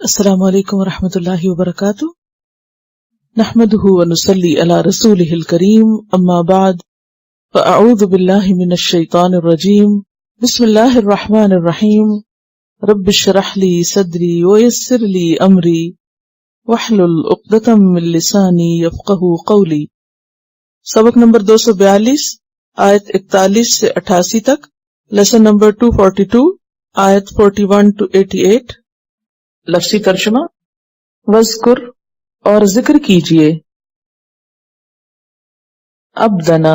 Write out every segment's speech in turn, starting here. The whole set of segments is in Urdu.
السلام علیکم ورحمۃ اللہ وبرکاتہ، نحمده ونصلی علی رسولہ الکریم، اما بعد فاعوذ باللہ من الشیطان الرجیم، بسم اللہ الرحمن الرحیم، رب اشرح لی صدری ویسر لی امری واحلل عقدۃ من لسانی یفقہوا قولی۔ سبق نمبر 242، آیت 41 سے 88 تک، لیسن نمبر 242، آیت 41 to 88۔ لفظی ترجمہ: وذکر اور ذکر کیجئے، عبدنا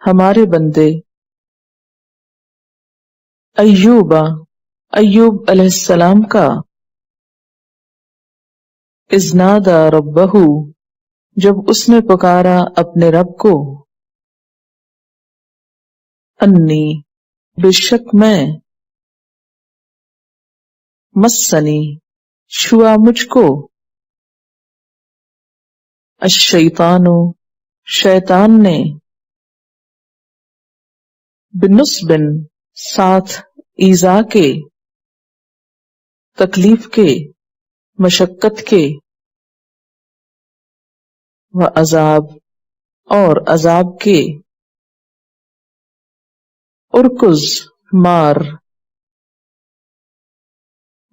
ہمارے بندے، ایوبا ایوب علیہ السلام کا، اذ نادى ربہ جب اس نے پکارا اپنے رب کو، انی بے شک میں، مسنی چھوا مجھ کو، الشیطان شیطان نے، بنصب ساتھ ایذا کے، تکلیف کے، مشقت کے، وعذاب اور عذاب کے، ارکز مار،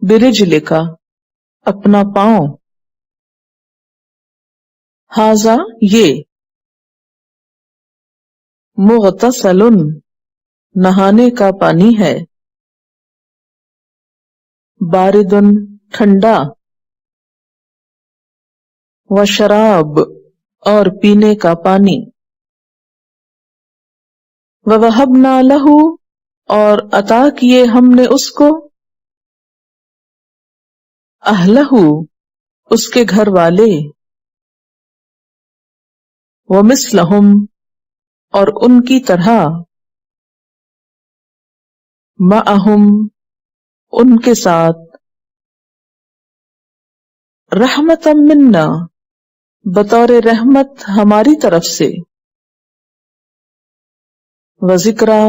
برجلکا اپنا پاؤں، ھذا یہ، مغتسل نہانے کا پانی ہے، بارد ٹھنڈا، وشراب اور پینے کا پانی، ووہبنا لہ اور عطا کیے ہم نے اس کو، اہلہ اس کے گھر والے، ومثلہم اور ان کی طرح، معہم ان کے ساتھ، رحمتا منا بطور رحمت ہماری طرف سے، وذکرا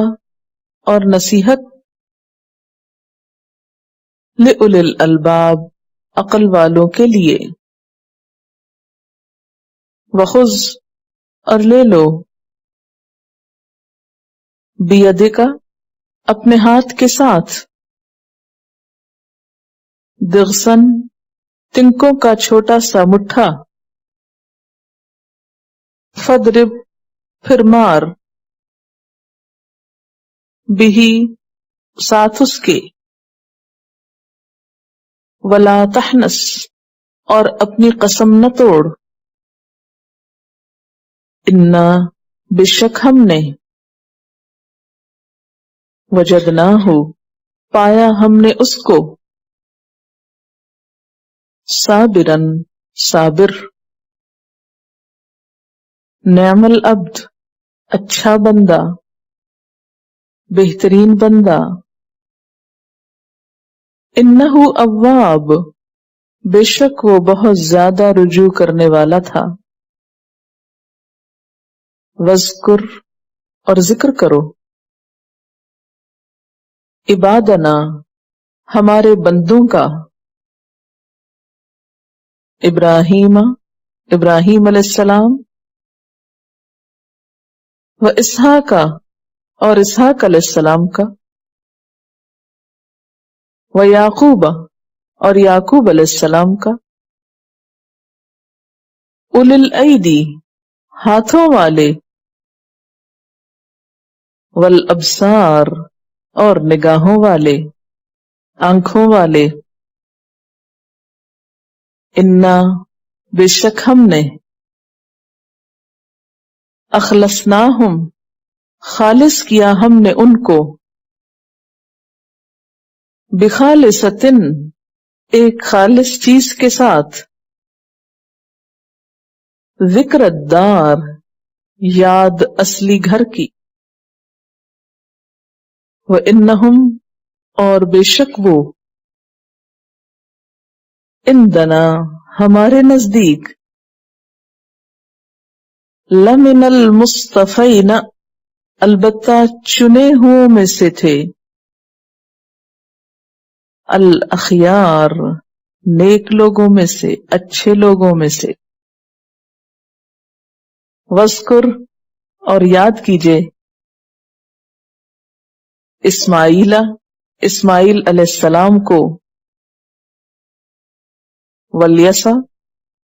اور نصیحت، لأولی الالباب عقل والوں کے لیے، وخذ اور لے لو، بیدک اپنے ہاتھ کے ساتھ، دغسن تنکوں کا چھوٹا سا مٹھا، فضرب پھر مار، بہی ساتھ اس کے، ولا تحنس اور اپنی قسم نہ توڑ، انا بے شک ہم نے، وجدناہ پایا ہم نے اس کو، صابرا صابر، نعم العبد اچھا بندہ، بہترین بندہ، انہ اواب بے شک وہ بہت زیادہ رجوع کرنے والا تھا، وذکر اور ذکر کرو، عبادنا ہمارے بندوں کا، ابراہیم ابراہیم علیہ السلام، و اسحاق اور اسحاق علیہ السلام کا، و یعقوب اور یعقوب علیہ السلام کا، اولی الایدی ہاتھوں والے، والابصار اور نگاہوں والے، آنکھوں والے، انا بے شک ہم نے، اخلصناہم خالص کیا ہم نے ان کو، بخالصۃ ایک خالص چیز کے ساتھ، ذکر الدار یاد اصلی گھر کی، وانہم اور بے شک وہ، عندنا ہمارے نزدیک، لمن المصطفین البتہ چنے ہوئوں میں سے تھے، الاخیار نیک لوگوں میں سے، اچھے لوگوں میں سے. وذکر اور یاد کیجئے، اسماعیل، اسماعیل علیہ السلام کو، والیسع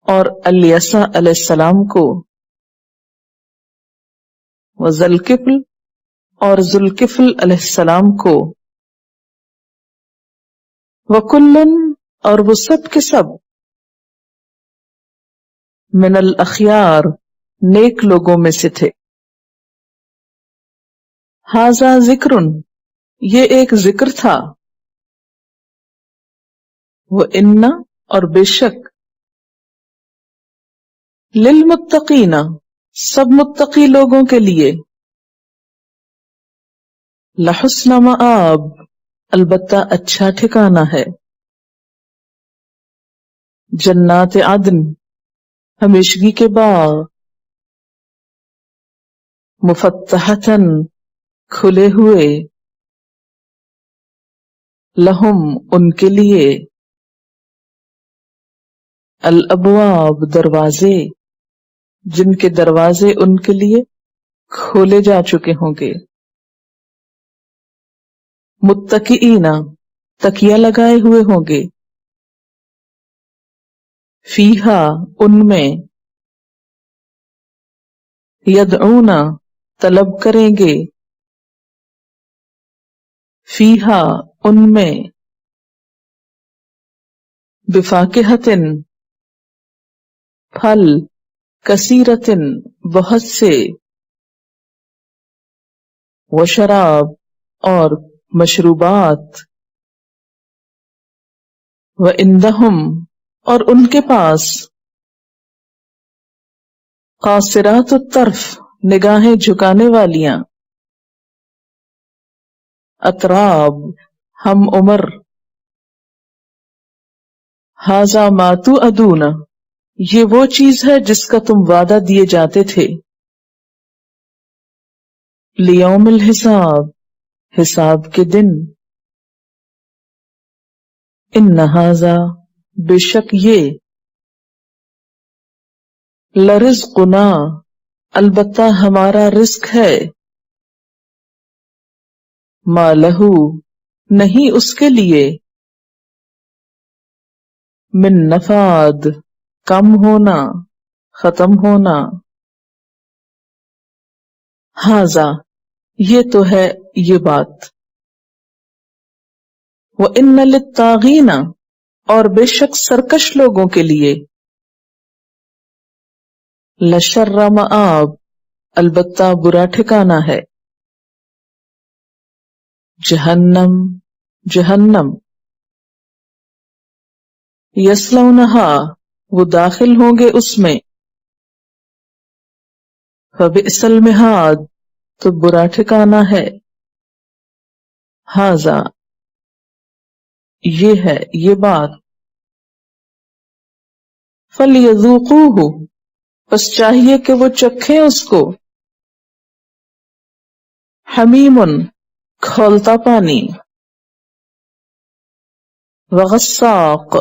اور الیسع علیہ السلام کو، وذوالکفل اور ذوالکفل علیہ السلام کو، وکلن اور وہ سب کے سب، من الاخیار نیک لوگوں میں سے تھے. ھذا ذکر یہ ایک ذکر تھا، وہ ان اور بے شک، للمتقین سب متقی لوگوں کے لیے، لحسن مآب البتہ اچھا ٹھکانہ ہے، جنات عدن ہمیشگی کے باغ، مفتحۃً کھلے ہوئے، لہم ان کے لیے، الابواب دروازے، جن کے دروازے ان کے لیے کھولے جا چکے ہوں گے، متکئین تکیہ لگائے ہوئے ہوں گے، فیہا ان میں، یدعون طلب کریں گے، فیہا ان میں، بفاکہۃ پھل، کثیرۃ بہت سے، وشراب اور مشروبات، وعندہم اور ان کے پاس، قاصرات الطرف نگاہیں جھکانے والیاں، اطراب ہم عمر، ھذا ما توعدون یہ وہ چیز ہے جس کا تم وعدہ دیے جاتے تھے، لیوم الحساب حساب کے دن، ان ھذا بے شک یہ، لرزقنا البتہ ہمارا رزق ہے، ما لہو نہیں اس کے لیے، من نفاد کم ہونا، ختم ہونا، ھذا یہ تو ہے یہ بات، وَإِنَّ لِلطَّاغِينَ اور بے شک سرکش لوگوں کے لیے، لشر مآب البتہ برا ٹھکانہ ہے، جہنم جہنم، یصلونہا وہ داخل ہوں گے اس میں، فبئس المہاد تو برا ٹھکانہ ہے، ھذا یہ ہے یہ بات، فلیذوقوہ پس چاہیے کہ وہ چکھیں اس کو، حمیم کھولتا پانی، وغساق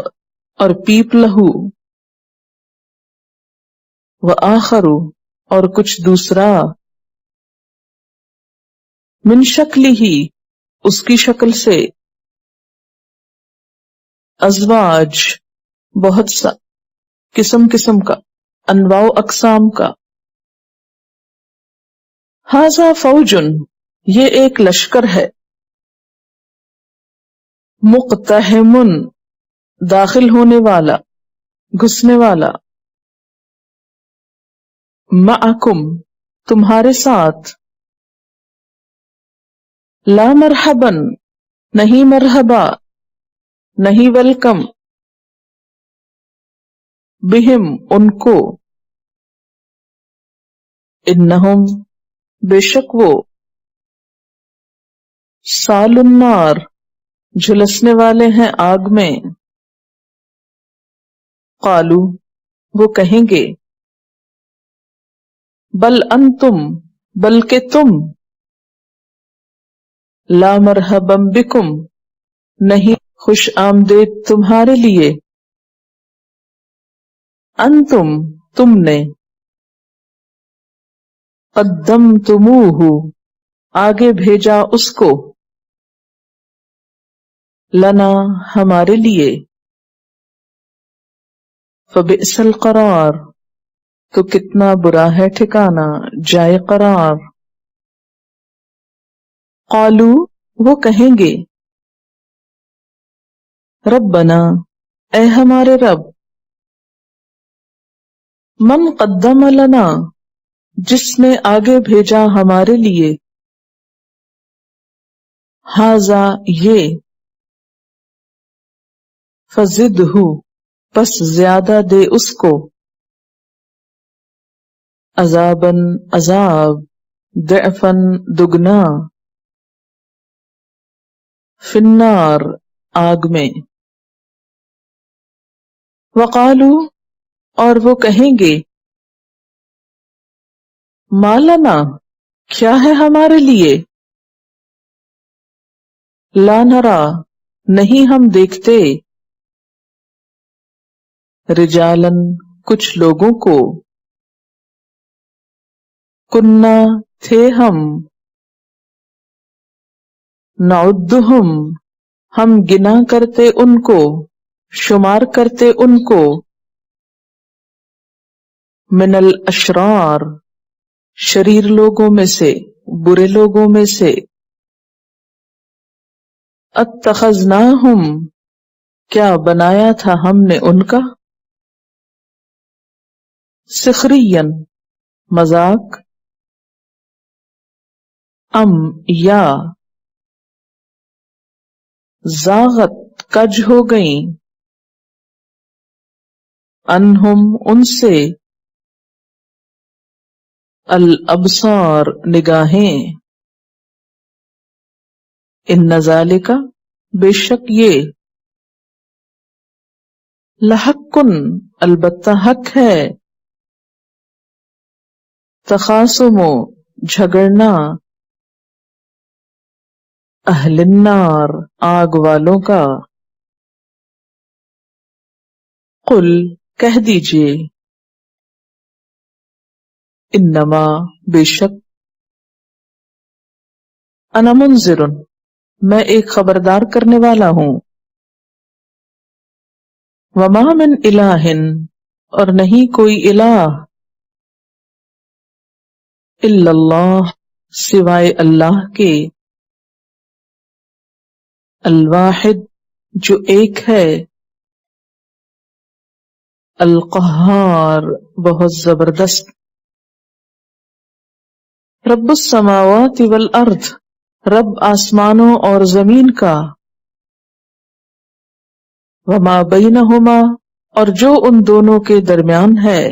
اور پیپ لہو، وآخر اور کچھ دوسرا، من شکلہ اس کی شکل سے، ازواج بہت سا، قسم قسم کا، انواع و اقسام کا، ھذا فوج یہ ایک لشکر ہے، مقتحم داخل ہونے والا، گھسنے والا، معکم تمہارے ساتھ، لا مرحبا نہیں مرحبا نہیں ویلکم، بہم ان کو، انہم بے شک وہ، سال النار جھلسنے والے ہیں آگ میں، قالو وہ کہیں گے، بل انتم بلکہ تم، لا مرحبا بکم نہیں خوش آمدید تمہارے لیے، انتم تم نے، قدمتموہ آگے بھیجا اس کو، لنا ہمارے لیے، فبئس القرار تو کتنا برا ہے ٹھکانہ، جائے قرار۔ قالو وہ کہیں گے، ربنا اے ہمارے رب، من قدم لنا جس نے آگے بھیجا ہمارے لیے، ھذا یہ، فزدہ پس زیادہ دے اس کو، عذاباً عذاب، ضعفاً دگنا، فی النار آگ میں۔ وقالو اور وہ کہیں گے، ما لنا کیا ہے ہمارے لیے، لا نرا نہیں ہم دیکھتے، رجالاً کچھ لوگوں کو، کننا تھے ہم، نعدہم ہم گنا کرتے ان کو، شمار کرتے ان کو، من الاشرار شریر لوگوں میں سے، برے لوگوں میں سے، اتخذناہم کیا بنایا تھا ہم نے ان کا، سخریا مذاق، ام یا زاغت کج ہو گئیں، انہم ان سے، الابصار نگاہیں، ان ذالک بے شک یہ، لحقن البتہ حق ہے، تخاصم جھگڑنا، اہل النار آگ والوں کا، قل کہہ دیجئے، انما بے شک، انا منذر میں ایک خبردار کرنے والا ہوں، وما من الہ اور نہیں کوئی الہ، الا اللہ سوائے اللہ کے، الواحد جو ایک ہے، القہار بہت زبردست، رب السماوات والارض رب آسمانوں اور زمین کا، وما بینہما اور جو ان دونوں کے درمیان ہے،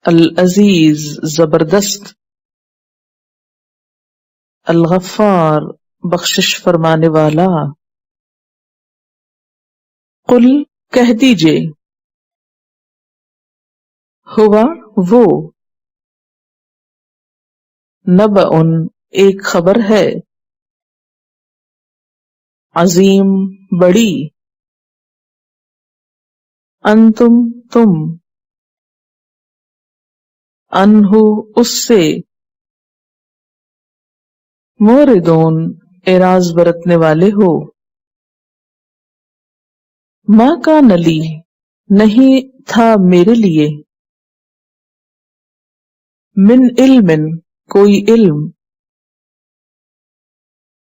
العزیز زبردست، الغفار بخشش فرمانے والا۔ قل کہہ دیجئے، ہوا وہ، نبأ ایک خبر ہے، عظیم بڑی، انتم تم، انہ اس سے، موردون اعراض برتنے والے ہو، ما کان لی نہیں تھا میرے لیے، من علم کوئی علم،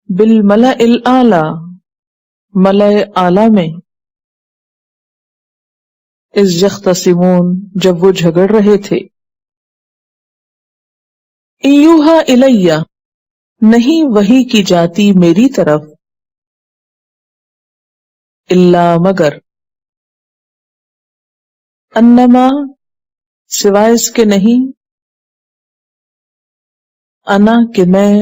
بالملأ الاعلی ملأ اعلی میں، اذ یختصمون جب وہ جھگڑ رہے تھے، ان یوحی الیہ نہیں وحی کی جاتی میری طرف، الا مگر، انما سوائے اس کے نہیں، انا کہ میں،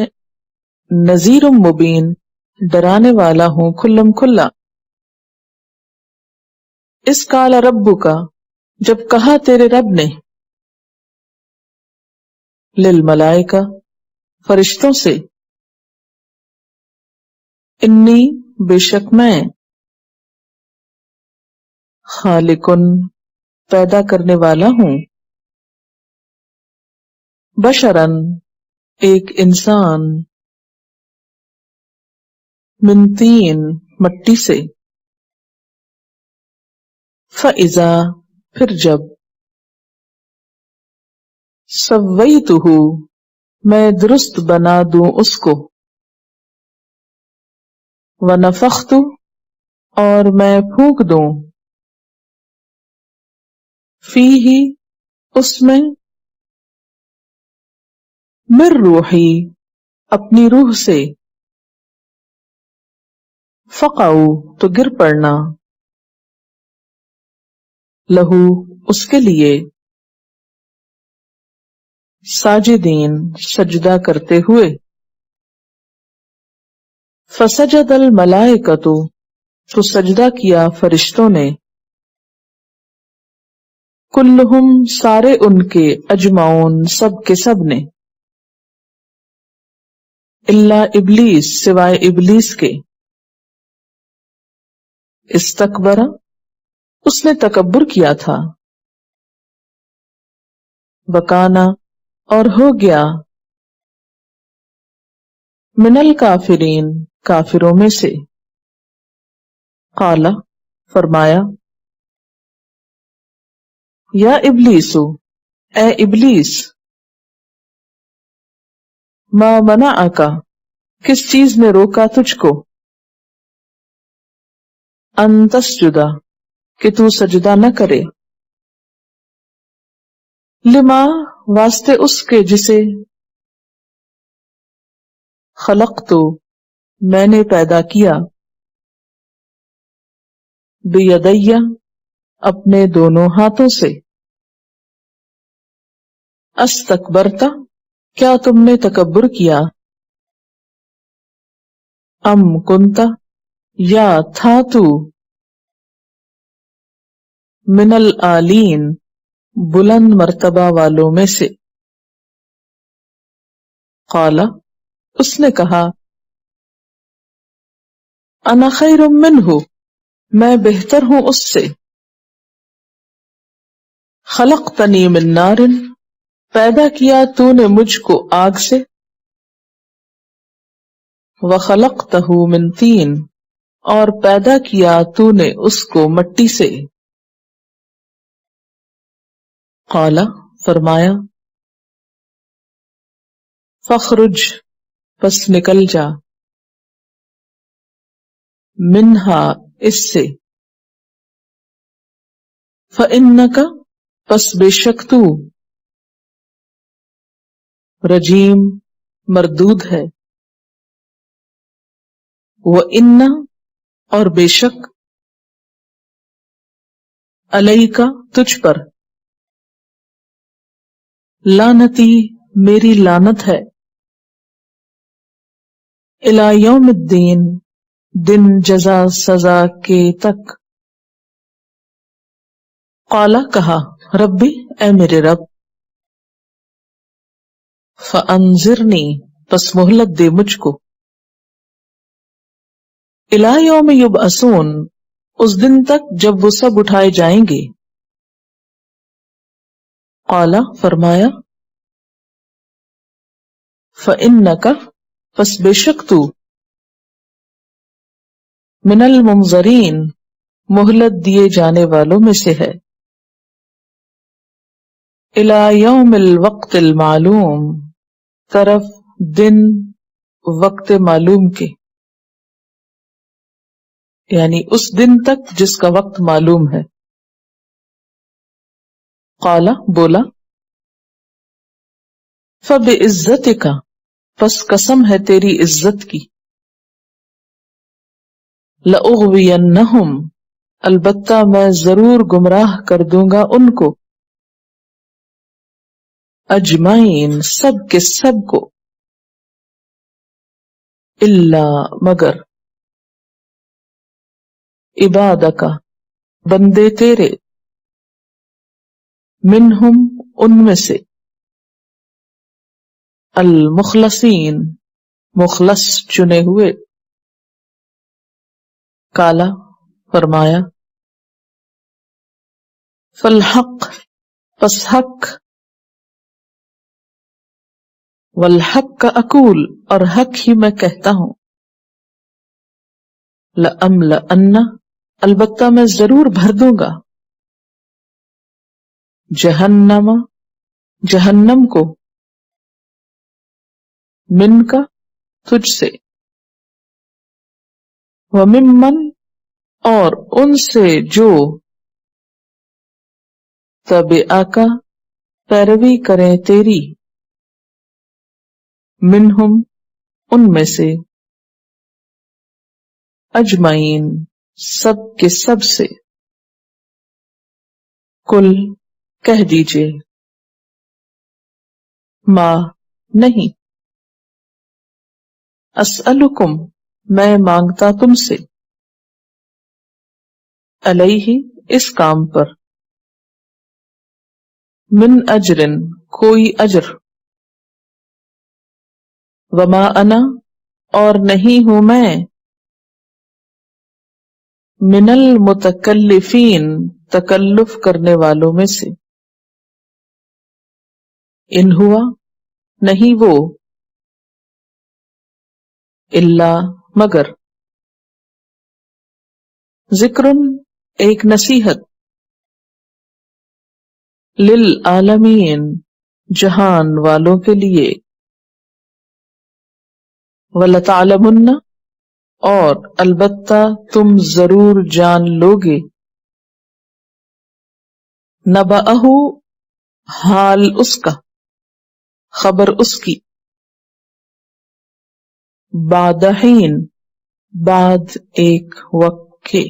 نذیر مبین ڈرانے والا ہوں کھلم کھلا، اس قال ربک کا جب کہا تیرے رب نے، للملائکہ فرشتوں سے، انی بے شک میں، خالقن پیدا کرنے والا ہوں، بشرن ایک انسان، من طین مٹی سے، فَإِذَا پھر جب، سَوَّيْتُهُ میں درست بنا دوں اس کو، وَنَفَخْتُ اور میں پھونک دوں، فیہ اس میں، من روحی اپنی روح سے، فقعوا تو گر پڑنا، لہو اس کے لیے، ساجدین سجدہ کرتے ہوئے، فسجد الملائکۃ تو سجدہ کیا فرشتوں نے، کلہم سارے ان کے، اجمعون سب کے سب نے، الا ابلیس سوائے ابلیس کے، استکبر اس نے تکبر کیا تھا، وکانا اور ہو گیا، من الکافرین کافروں میں سے، قال فرمایا، یا ابلیسو اے ابلیس، ما منعک کس چیز نے روکا تجھ کو، ان تسجدا کہ تو سجدہ نہ کرے، لما واسطے اس کے جسے، خلقت میں نے پیدا کیا، بیدی اپنے دونوں ہاتھوں سے، استکبرت کیا تم نے تکبر کیا، ام کنت یا تھا تو، من العالین بلند مرتبہ والوں میں سے، قال اس نے کہا، انا خیر منہ میں بہتر ہوں اس سے، خلقتنی من نار پیدا کیا تو نے مجھ کو آگ سے، وخلقتہ من طین اور پیدا کیا تو نے اس کو مٹی سے، قال فرمایا، فاخرج پس نکل جا، منہا اس سے، فإنک پس بے شک تو، رجیم مردود ہے، وإن اور بے شک، علیک تجھ پر، لعنتی میری لعنت ہے، الی یوم الدین دن جزا سزا کے تک، قال کہا، ربی اے میرے رب، فانظرنی پس مہلت دے مجھ کو، الی یوم یبعثون اس دن تک جب وہ سب اٹھائے جائیں گے، قال فرمایا، فإنک پس بے شک تو، من المنظرین مہلت دیے جانے والوں میں سے ہے، الی یوم الوقت المعلوم طرف دن وقت معلوم کے، یعنی اس دن تک جس کا وقت معلوم ہے، قال بولا، فبعزتک پس قسم ہے تیری عزت کی، لأغوینہم البتہ میں ضرور گمراہ کر دوں گا ان کو، اجمعین سب کے سب کو، الا مگر، عبادک بندے تیرے، منہم ان میں سے، المخلصین مخلص چنے ہوئے، کالا فرمایا، فالحق پس حق، والحق اقول اور حق ہی میں کہتا ہوں، لأملأن البتہ میں ضرور بھر دوں گا، جہنم جہنم کو، من کا تجھ سے، وممن اور ان سے جو تبعک پیروی کریں تیری، منہم ان میں سے، اجمعین سب کے سب سے، کل کہہ دیجئے، ما نہیں، اسألکم میں مانگتا تم سے، علیہ اس کام پر، من اجرن کوئی اجر، وما انا اور نہیں ہوں میں، من المتکلفین تکلف کرنے والوں میں سے، ان ہوا نہیں وہ، الا مگر، ذکر ایک نصیحت، للعالمین جہان والوں کے لیے، وَلَتَعْلَمُنَّ اور البتہ تم ضرور جان لوگے، نبأہ حال اس کا، خبر اس کی، بعد حین بعد ایک وقت کے۔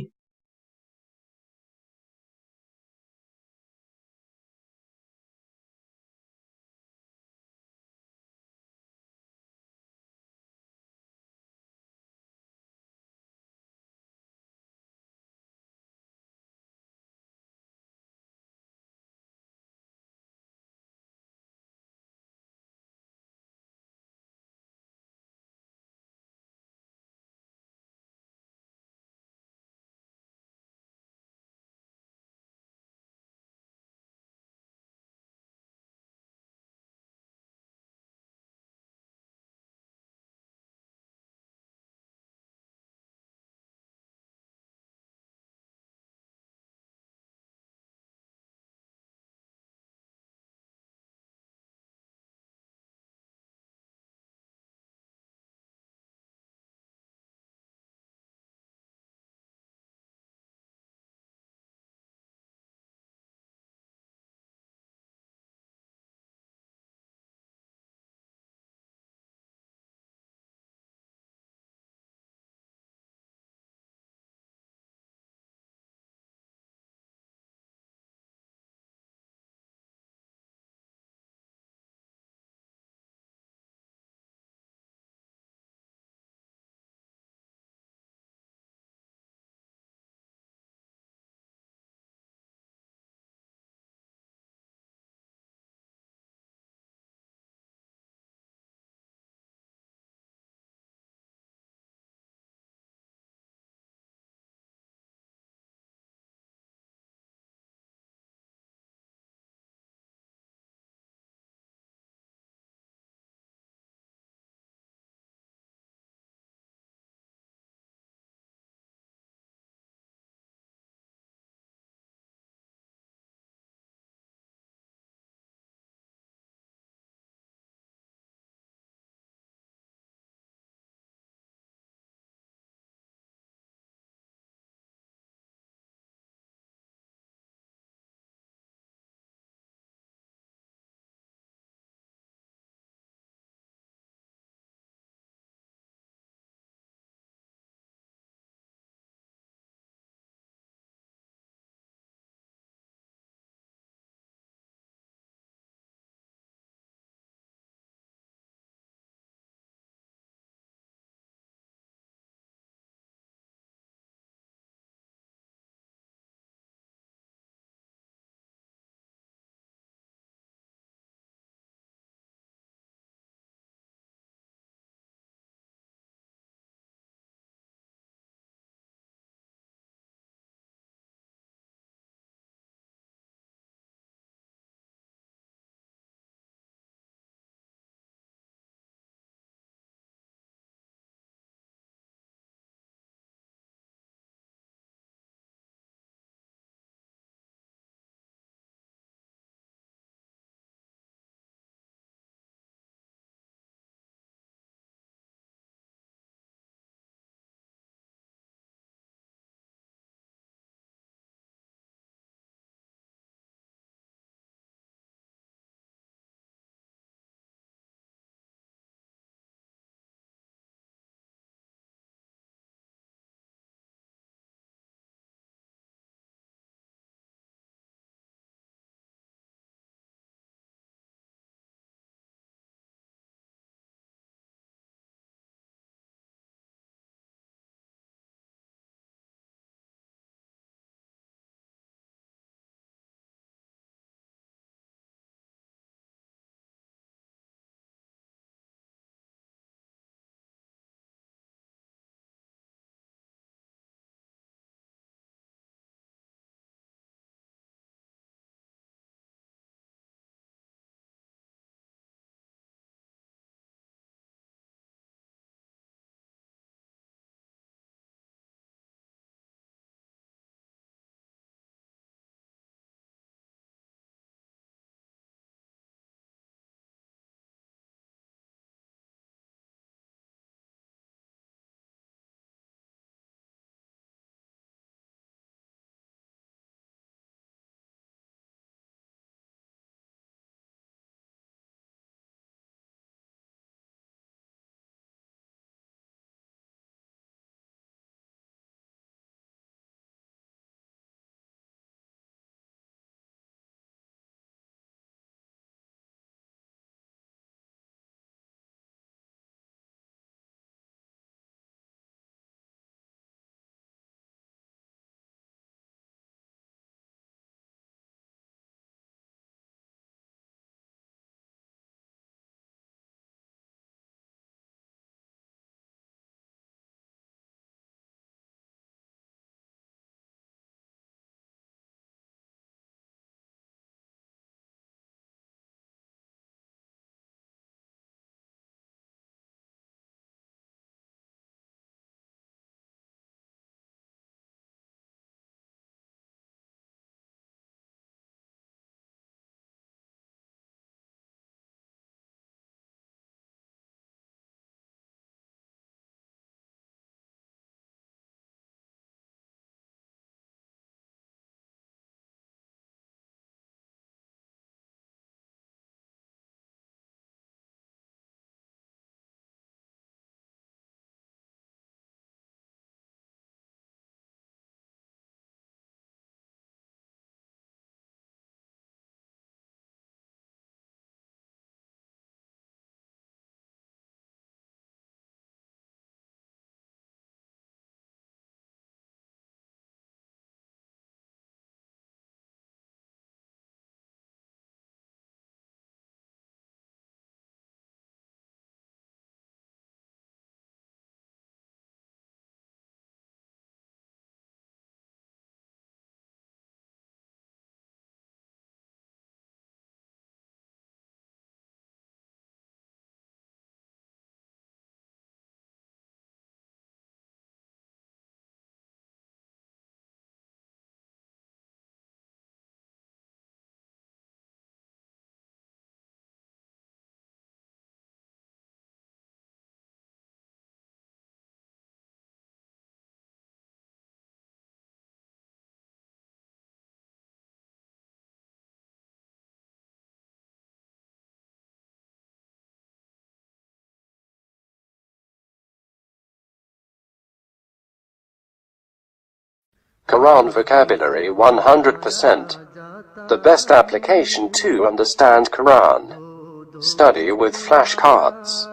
Quran vocabulary 100%. The best application to understand Quran. Study with flashcards.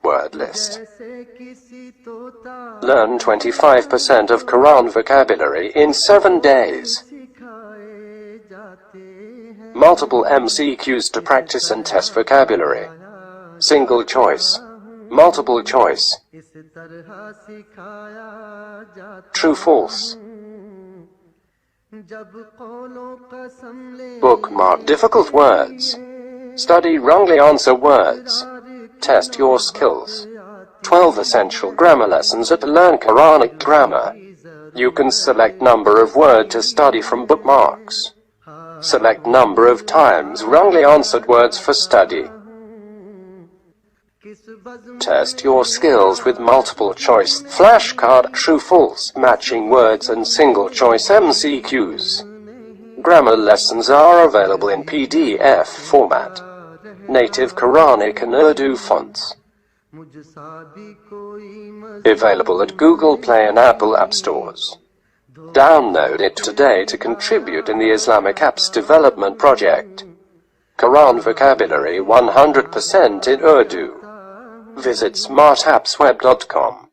Word list. Learn 25% of Quran vocabulary in 7 days. Multiple MCQs to practice and test vocabulary. Single choice. Multiple choice. True, false. Bookmark difficult words. Study wrongly answer words. Test your skills. 12 essential grammar lessons at Learn Quranic Grammar. You can select number of word to study from bookmarks. Select number of times wrongly answered words for study. Test your skills with multiple choice, flashcard, true, false, matching words and single choice MCQs. Grammar lessons are available in PDF format. Native Quranic and Urdu fonts. Available at Google Play and Apple App Stores. Download it today to contribute in the Islamic Apps Development Project. Quran vocabulary 100% in Urdu. Visit smartappsweb.com.